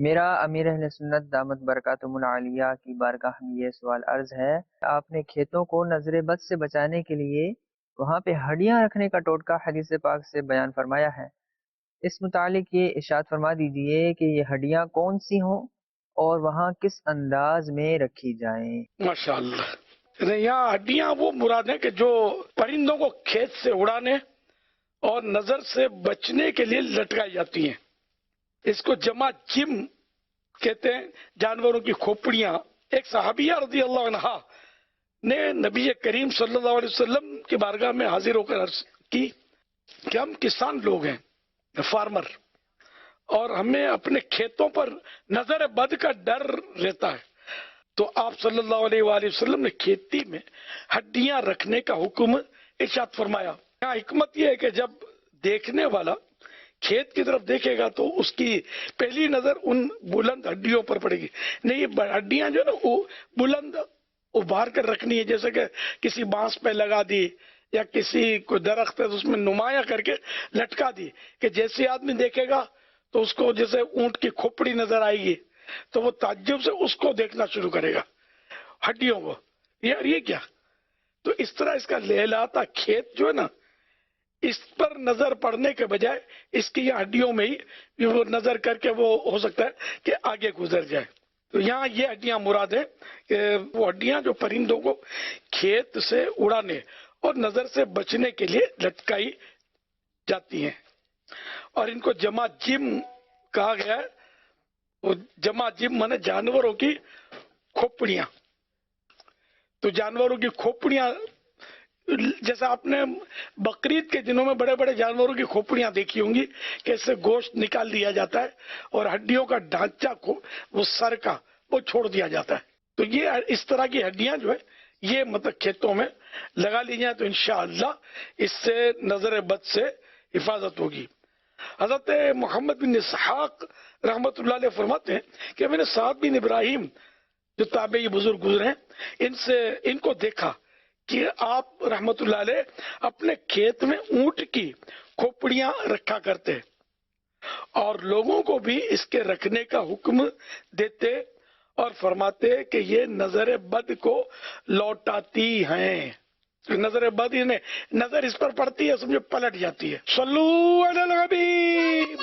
میرا امیر اہل سنت دامت برکاتہم العالیہ کی بارگاہ میں یہ سوال عرض ہے، آپ نے کھیتوں کو نظر بد سے بچانے کے لیے وہاں پہ ہڈیاں رکھنے کا ٹوٹکا حدیث پاک سے بیان فرمایا ہے۔ اس متعلق یہ ارشاد فرما دیجئے کہ یہ ہڈیاں کون سی ہوں اور وہاں کس انداز میں رکھی جائیں؟ ماشاءاللہ، یہاں ہڈیاں وہ مراد ہیں کہ جو پرندوں کو کھیت سے اڑانے اور نظر سے بچنے کے لیے لٹکائی جاتی ہیں۔ اس کو جمع جم کہتے ہیں، جانوروں کی کھوپڑیاں۔ ایک صحابیہ رضی اللہ عنہا نے نبی کریم صلی اللہ علیہ وسلم کی بارگاہ میں حاضر ہو کر عرض کی کہ ہم کسان لوگ ہیں، فارمر، اور ہمیں اپنے کھیتوں پر نظر بد کا ڈر رہتا ہے۔ تو آپ صلی اللہ علیہ وآلہ وسلم نے کھیتی میں ہڈیاں رکھنے کا حکم ارشاد فرمایا۔ یہاں حکمت یہ ہے کہ جب دیکھنے والا کھیت کی طرف دیکھے گا تو اس کی پہلی نظر ان بلند ہڈیوں پر پڑے گی۔ نہیں، یہ ہڈیاں جو ہے نا وہ بلند ابھار کر رکھنی ہے، جیسے کہ کسی بانس پہ لگا دی یا کسی کوئی درخت ہے تو اس میں نمایاں کر کے لٹکا دی، کہ جیسے آدمی دیکھے گا تو اس کو جیسے اونٹ کی کھوپڑی نظر آئے گی تو وہ تعجب سے اس کو دیکھنا شروع کرے گا، ہڈیوں کو، یار یہ کیا؟ تو اس طرح اس کا لہلاتا کھیت جو ہے نا، اس پر نظر پڑنے کے بجائے اس کی ہڈیوں میں ہی وہ نظر کر کے وہ ہو سکتا ہے کہ آگے گزر جائے۔ تو یہاں یہ ہڈیاں مراد ہیں کہ وہ ہڈیاں جو پرندوں کو کھیت سے اڑانے اور نظر سے بچنے کے لیے لٹکائی جاتی ہیں، اور ان کو جمع جم کہا گیا ہے۔ وہ جمع جم مانے جانوروں کی کھوپڑیاں۔ تو جانوروں کی کھوپڑیاں، جیسا آپ نے بقرعید کے دنوں میں بڑے بڑے جانوروں کی کھوپڑیاں دیکھی ہوں گی کہ اس سے گوشت نکال دیا جاتا ہے اور ہڈیوں کا ڈھانچہ کو وہ سر کا وہ چھوڑ دیا جاتا ہے۔ تو یہ اس طرح کی ہڈیاں جو ہے یہ مطلب کھیتوں میں لگا لی جائیں تو انشاءاللہ اس سے نظر بد سے حفاظت ہوگی۔ حضرت محمد بن اسحاق رحمت اللہ علیہ فرماتے ہیں کہ میں نے سعد بن ابراہیم جو تابعی بزرگ گزرے ہیں ان کو دیکھا کہ آپ رحمت اللہ علیہ اپنے کھیت میں اونٹ کی کھوپڑیاں رکھا کرتے اور لوگوں کو بھی اس کے رکھنے کا حکم دیتے اور فرماتے کہ یہ نظر بد کو لوٹاتی ہیں۔ نظر بد نظر اس پر پڑتی ہے، سمجھو پلٹ جاتی ہے۔ صلو علی الحبیب۔